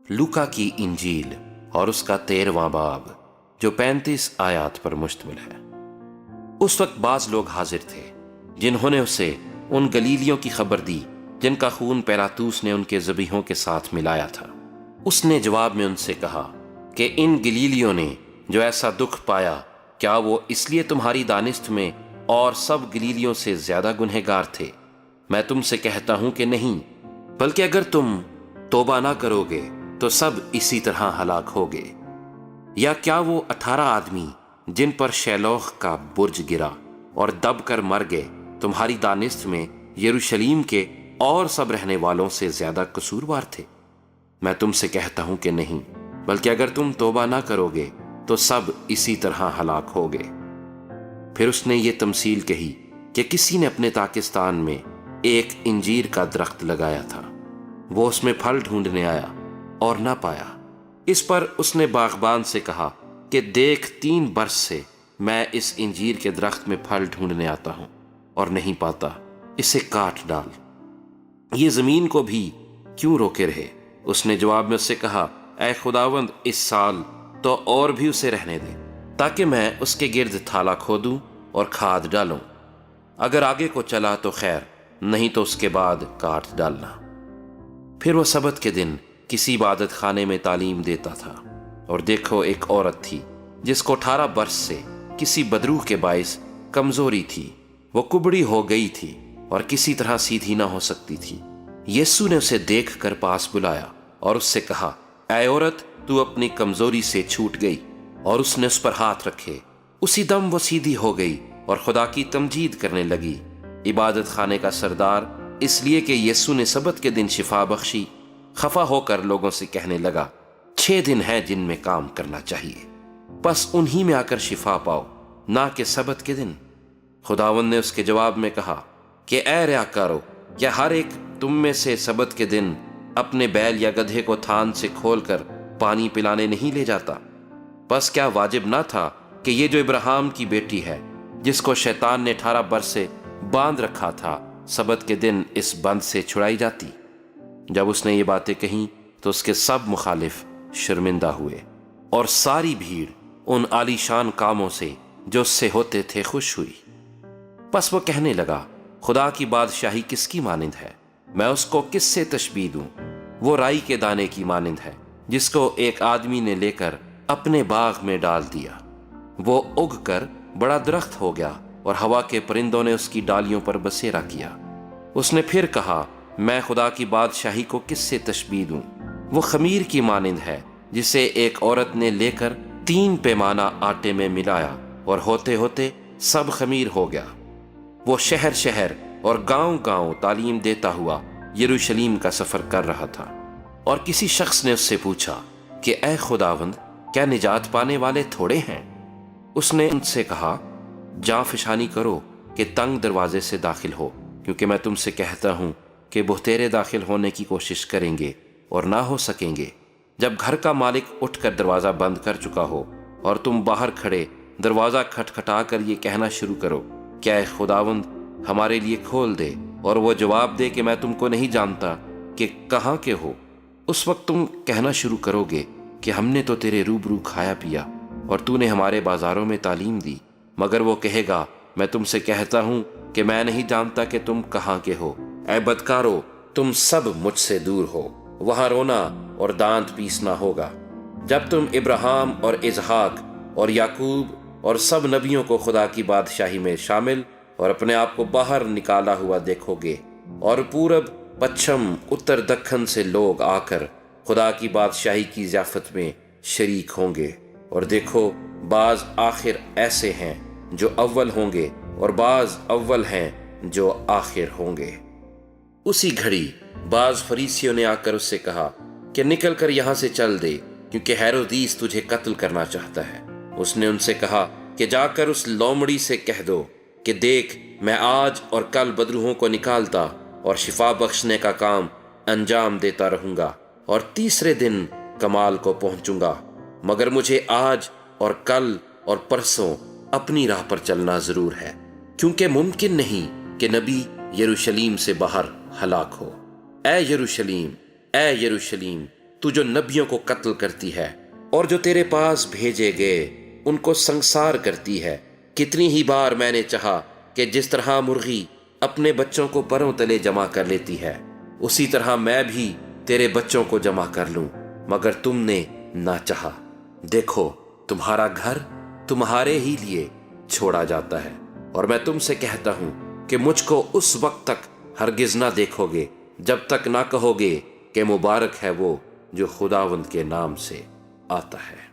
لوکا کی انجیل اور اس کا 13واں باب جو 35 آیات پر مشتمل ہے۔ اس وقت بعض لوگ حاضر تھے جنہوں نے اسے ان گلیلیوں کی خبر دی جن کا خون پیلاطوس نے ان کے ذبیحوں کے ساتھ ملایا تھا۔ اس نے جواب میں ان سے کہا کہ ان گلیلیوں نے جو ایسا دکھ پایا، کیا وہ اس لیے تمہاری دانست میں اور سب گلیلیوں سے زیادہ گنہگار تھے؟ میں تم سے کہتا ہوں کہ نہیں، بلکہ اگر تم توبہ نہ کرو گے تو سب اسی طرح ہلاک ہوگے۔ یا کیا وہ 18 آدمی جن پر شیلوخ کا برج گرا اور دب کر مر گئے تمہاری دانست میں یروشلیم کے اور سب رہنے والوں سے زیادہ قصوروار تھے؟ میں تم سے کہتا ہوں کہ نہیں، بلکہ اگر تم توبہ نہ کرو گے تو سب اسی طرح ہلاک ہوگے۔ پھر اس نے یہ تمثیل کہی کہ کسی نے اپنے تاکستان میں ایک انجیر کا درخت لگایا تھا۔ وہ اس میں پھل ڈھونڈنے آیا اور نہ پایا۔ اس پر اس نے باغبان سے کہا کہ دیکھ، 3 برس سے میں اس انجیر کے درخت میں پھل ڈھونڈنے آتا ہوں اور نہیں پاتا، اسے کاٹ ڈال۔ یہ زمین کو بھی کیوں روکے رہے؟ اس نے جواب میں اس سے کہا، اے خداوند، اس سال تو اور بھی اسے رہنے دے، تاکہ میں اس کے گرد تھالا کھودوں اور کھاد ڈالوں۔ اگر آگے کو چلا تو خیر، نہیں تو اس کے بعد کاٹ ڈالنا۔ پھر وہ سبت کے دن کسی عبادت خانے میں تعلیم دیتا تھا، اور دیکھو ایک عورت تھی جس کو 18 برس سے کسی بدروح کے باعث کمزوری تھی۔ وہ کبڑی ہو گئی تھی اور کسی طرح سیدھی نہ ہو سکتی تھی۔ یسوع نے اسے دیکھ کر پاس بلایا اور اس سے کہا، اے عورت، تو اپنی کمزوری سے چھوٹ گئی۔ اور اس نے اس پر ہاتھ رکھے، اسی دم وہ سیدھی ہو گئی اور خدا کی تمجید کرنے لگی۔ عبادت خانے کا سردار اس لیے کہ یسوع نے سبت کے دن شفا بخشی، خفا ہو کر لوگوں سے کہنے لگا، 6 دن ہیں جن میں کام کرنا چاہیے، بس انہی میں آ کر شفا پاؤ، نہ کہ سبت کے دن۔ خداوند نے اس کے جواب میں کہا کہ اے ریاکارو، کیا ہر ایک تم میں سے سبت کے دن اپنے بیل یا گدھے کو تھان سے کھول کر پانی پلانے نہیں لے جاتا؟ بس کیا واجب نہ تھا کہ یہ جو ابراہیم کی بیٹی ہے، جس کو شیطان نے 18 برس سے باندھ رکھا تھا، سبت کے دن اس بند سے چھڑائی جاتی؟ جب اس نے یہ باتیں کہیں تو اس کے سب مخالف شرمندہ ہوئے، اور ساری بھیڑ ان عالی شان کاموں سے جو اس سے ہوتے تھے خوش ہوئی۔ پس وہ کہنے لگا، خدا کی بادشاہی کس کی مانند ہے؟ میں اس کو کس سے تشبیہ دوں؟ وہ رائی کے دانے کی مانند ہے جس کو ایک آدمی نے لے کر اپنے باغ میں ڈال دیا۔ وہ اگ کر بڑا درخت ہو گیا اور ہوا کے پرندوں نے اس کی ڈالیوں پر بسیرا کیا۔ اس نے پھر کہا، میں خدا کی بادشاہی کو کس سے تشبیہ دوں؟ وہ خمیر کی مانند ہے جسے ایک عورت نے لے کر 3 پیمانہ آٹے میں ملایا، اور ہوتے ہوتے سب خمیر ہو گیا۔ وہ شہر شہر اور گاؤں گاؤں تعلیم دیتا ہوا یروشلیم کا سفر کر رہا تھا، اور کسی شخص نے اس سے پوچھا کہ اے خداوند، کیا نجات پانے والے تھوڑے ہیں؟ اس نے ان سے کہا، جاں فشانی کرو کہ تنگ دروازے سے داخل ہو، کیونکہ میں تم سے کہتا ہوں کہ بہتیرے داخل ہونے کی کوشش کریں گے اور نہ ہو سکیں گے۔ جب گھر کا مالک اٹھ کر دروازہ بند کر چکا ہو اور تم باہر کھڑے دروازہ کھٹکھٹا کر یہ کہنا شروع کرو کہ اے خداوند، ہمارے لیے کھول دے، اور وہ جواب دے کہ میں تم کو نہیں جانتا کہ کہاں کے ہو، اس وقت تم کہنا شروع کرو گے کہ ہم نے تو تیرے روبرو کھایا پیا اور تو نے ہمارے بازاروں میں تعلیم دی۔ مگر وہ کہے گا، میں تم سے کہتا ہوں کہ میں نہیں جانتا کہ تم کہاں کے ہو۔ اے بدکارو، تم سب مجھ سے دور ہو، وہاں رونا اور دانت پیسنا ہوگا، جب تم ابراہیم اور اسحاق اور یعقوب اور سب نبیوں کو خدا کی بادشاہی میں شامل اور اپنے آپ کو باہر نکالا ہوا دیکھو گے، اور پورب، پچھم، اتر، دکن سے لوگ آ کر خدا کی بادشاہی کی ضیافت میں شریک ہوں گے۔ اور دیکھو، بعض آخر ایسے ہیں جو اول ہوں گے، اور بعض اول ہیں جو آخر ہوں گے۔ اسی گھڑی بعض فریسیوں نے آ کر اس سے کہا کہ نکل کر یہاں سے چل دے، کیونکہ ہیرودیس تجھے قتل کرنا چاہتا ہے۔ اس نے ان سے کہا کہ جا کر اس لومڑی سے کہہ دو کہ دیکھ، میں آج اور کل بدروحوں کو نکالتا اور شفا بخشنے کا کام انجام دیتا رہوں گا، اور تیسرے دن کمال کو پہنچوں گا۔ مگر مجھے آج اور کل اور پرسوں اپنی راہ پر چلنا ضرور ہے، کیونکہ ممکن نہیں کہ نبی یروشلیم سے باہر ہلاک ہو۔ اے یروشلیم، اے یروشلیم، تو جو نبیوں کو قتل کرتی ہے اور جو تیرے پاس بھیجے گئے ان کو سنسار کرتی ہے۔ کتنی ہی بار میں نے چاہا کہ جس طرح مرغی اپنے بچوں کو پروں تلے جمع کر لیتی ہے اسی طرح میں بھی تیرے بچوں کو جمع کر لوں، مگر تم نے نہ چاہا۔ دیکھو تمہارا گھر تمہارے ہی لیے چھوڑا جاتا ہے، اور میں تم سے کہتا ہوں کہ مجھ کو اس وقت تک ہرگز نہ دیکھو گے جب تک نہ کہو گے کہ مبارک ہے وہ جو خداوند کے نام سے آتا ہے۔